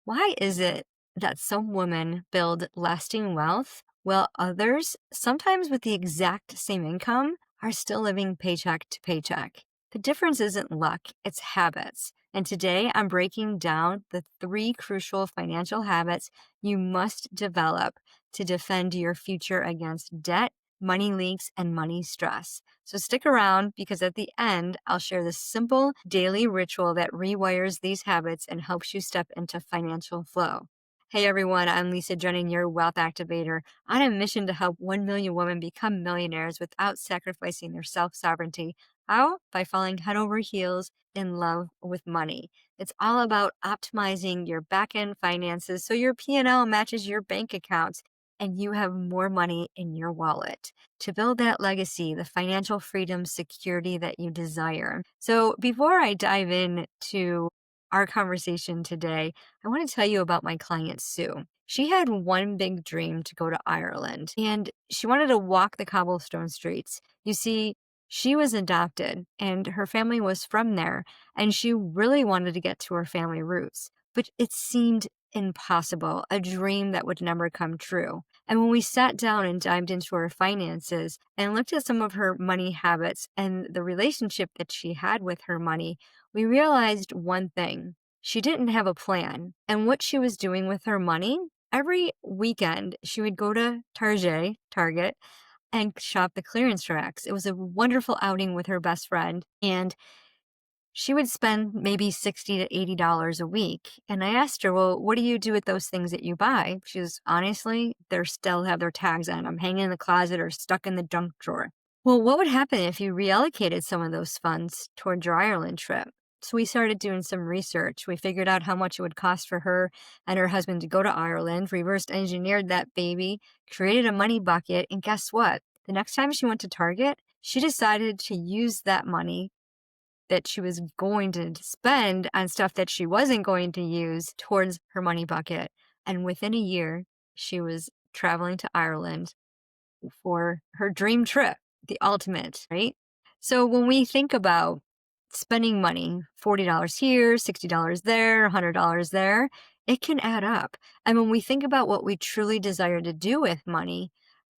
Why is it that some women build lasting wealth while others, sometimes with the exact same income, are still living paycheck to paycheck? The difference isn't luck, it's habits. And today I'm breaking down the three crucial financial habits you must develop to defend your future against debt, money leaks, and money stress. So stick around because at the end, I'll share this simple daily ritual that rewires these habits and helps you step into financial flow. Hey everyone, I'm Lisa Drennon, your wealth activator, on a mission to help 1 million women become millionaires without sacrificing their self sovereignty. How? By falling head over heels in love with money. It's all about optimizing your back end finances so your P&L matches your bank accounts and you have more money in your wallet to build that legacy, the financial freedom, security that you desire. So before I dive into our conversation today, I want to tell you about my client, Sue. She had one big dream to go to Ireland and she wanted to walk the cobblestone streets. You see, she was adopted and her family was from there, and she really wanted to get to her family roots, but it seemed impossible, a dream that would never come true. And when we sat down and dived into her finances and looked at some of her money habits and the relationship that she had with her money, we realized one thing. She didn't have a plan. And what she was doing with her money, every weekend, she would go to Target, and shop the clearance racks. It was a wonderful outing with her best friend. And she would spend maybe $60 to $80 a week. And I asked her, well, what do you do with those things that you buy? She was honestly, they still have their tags on them, hanging in the closet or stuck in the junk drawer. Well, what would happen if you reallocated some of those funds toward your Ireland trip? So we started doing some research. We figured out how much it would cost for her and her husband to go to Ireland, reverse engineered that baby, created a money bucket. And guess what? The next time she went to Target, she decided to use that money that she was going to spend on stuff that she wasn't going to use towards her money bucket. And within a year, she was traveling to Ireland for her dream trip, the ultimate, right? So when we think about spending money, $40 here, $60 there, $100 there, it can add up. And when we think about what we truly desire to do with money,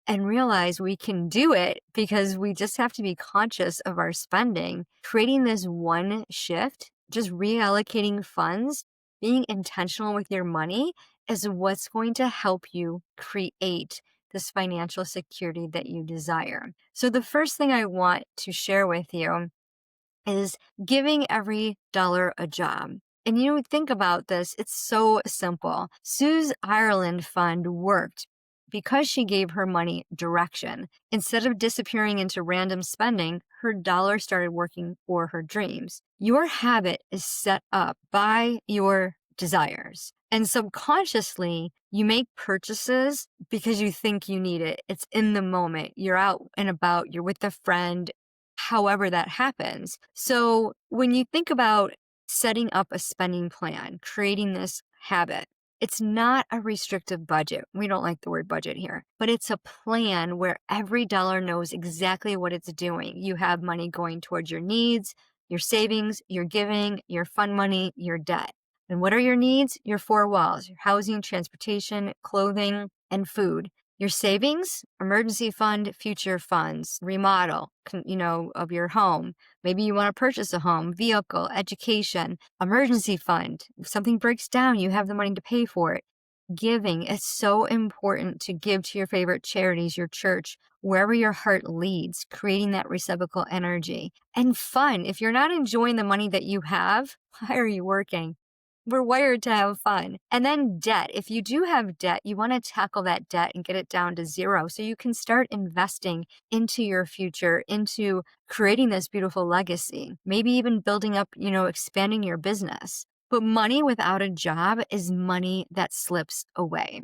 and realize we can do it because we just have to be conscious of our spending. Creating this one shift, just reallocating funds, being intentional with your money is what's going to help you create this financial security that you desire. So the first thing I want to share with you is giving every dollar a job. And you think about this, it's so simple. Sue's Ireland fund worked because she gave her money direction. Instead of disappearing into random spending, her dollar started working for her dreams. Your habit is set up by your desires. And subconsciously, you make purchases because you think you need it. It's in the moment. You're out and about, you're with a friend, however that happens. So when you think about setting up a spending plan, creating this habit, it's not a restrictive budget. We don't like the word budget here, but it's a plan where every dollar knows exactly what it's doing. You have money going towards your needs, your savings, your giving, your fun money, your debt. And what are your needs? Your four walls, your housing, transportation, clothing, and food. Your savings, emergency fund, future funds, remodel, of your home. Maybe you want to purchase a home, vehicle, education, emergency fund. If something breaks down, you have the money to pay for it. Giving, it's so important to give to your favorite charities, your church, wherever your heart leads, creating that reciprocal energy. And fun, if you're not enjoying the money that you have, why are you working? We're wired to have fun. And then debt. If you do have debt, you want to tackle that debt and get it down to zero so you can start investing into your future, into creating this beautiful legacy, maybe even building up, expanding your business. But money without a job is money that slips away.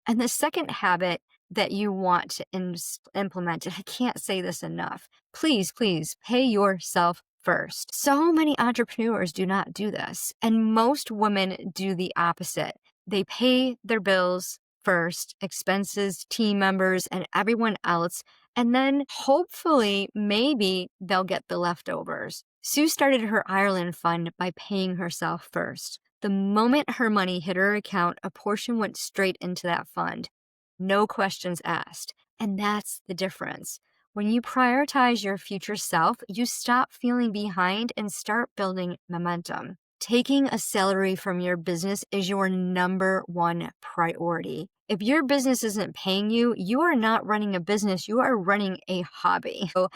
And the second habit that you want to implement, and I can't say this enough, please, please pay yourself first. So many entrepreneurs do not do this, and most women do the opposite. They pay their bills first, expenses, team members, and everyone else, and then hopefully, maybe they'll get the leftovers. Sue started her Ireland fund by paying herself first. The moment her money hit her account, a portion went straight into that fund. No questions asked. And that's the difference. When you prioritize your future self, you stop feeling behind and start building momentum. Taking a salary from your business is your number one priority. If your business isn't paying you, you are not running a business, you are running a hobby. So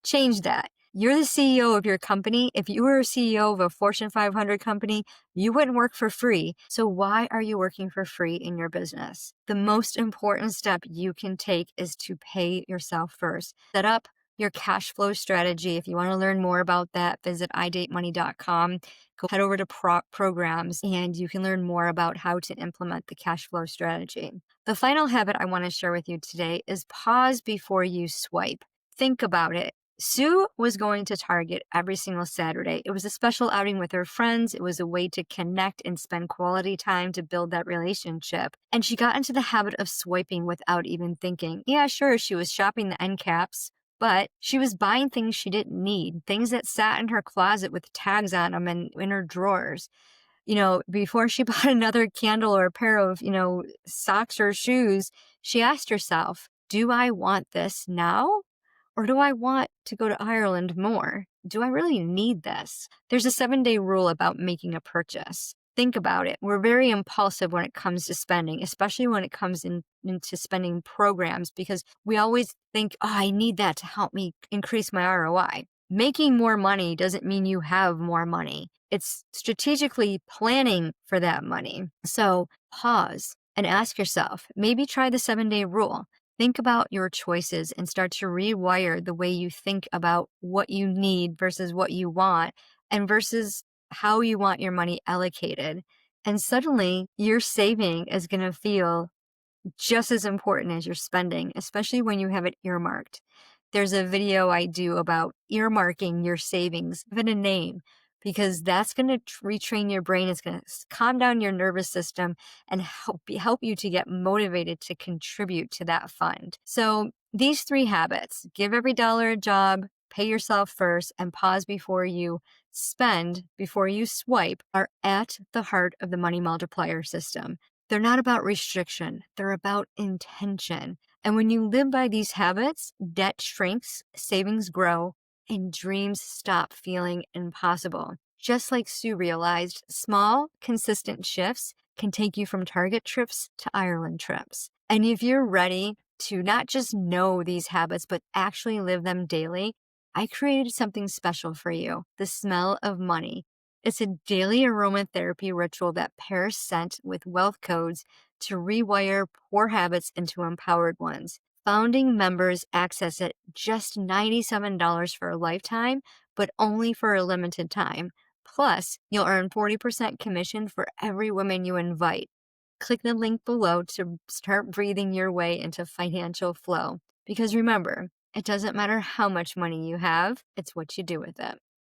change that. You're the CEO of your company. If you were a CEO of a Fortune 500 company, you wouldn't work for free. So why are you working for free in your business? The most important step you can take is to pay yourself first. Set up your cash flow strategy. If you want to learn more about that, visit idatemoney.com. Go head over to programs and you can learn more about how to implement the cash flow strategy. The final habit I want to share with you today is pause before you swipe. Think about it. Sue was going to Target every single Saturday. It was a special outing with her friends. It was a way to connect and spend quality time to build that relationship. And she got into the habit of swiping without even thinking. Yeah, sure, she was shopping the end caps, but she was buying things she didn't need, things that sat in her closet with tags on them and in her drawers. Before she bought another candle or a pair of, socks or shoes, she asked herself, do I want this now? Or do I want to go to Ireland more? Do I really need this? There's a 7-day rule about making a purchase. Think about it. We're very impulsive when it comes to spending, especially when it comes into spending programs, because we always think, oh, I need that to help me increase my ROI. Making more money doesn't mean you have more money. It's strategically planning for that money. So pause and ask yourself, maybe try the 7-day rule. Think about your choices and start to rewire the way you think about what you need versus what you want and versus how you want your money allocated. And suddenly your saving is going to feel just as important as your spending, especially when you have it earmarked. There's a video I do about earmarking your savings, give it a name, because that's going to retrain your brain. It's going to calm down your nervous system and help you to get motivated to contribute to that fund. So these 3 habits, give every dollar a job, pay yourself first, and pause before you spend, before you swipe, are at the heart of the money multiplier system. They're not about restriction. They're about intention. And when you live by these habits, debt shrinks, savings grow, and dreams stop feeling impossible. Just like Sue realized, small, consistent shifts can take you from Target trips to Ireland trips. And if you're ready to not just know these habits, but actually live them daily, I created something special for you, the smell of money. It's a daily aromatherapy ritual that pairs scent with wealth codes to rewire poor habits into empowered ones. Founding members access it just $97 for a lifetime, but only for a limited time. Plus, you'll earn 40% commission for every woman you invite. Click the link below to start breathing your way into financial flow. Because remember, it doesn't matter how much money you have, it's what you do with it.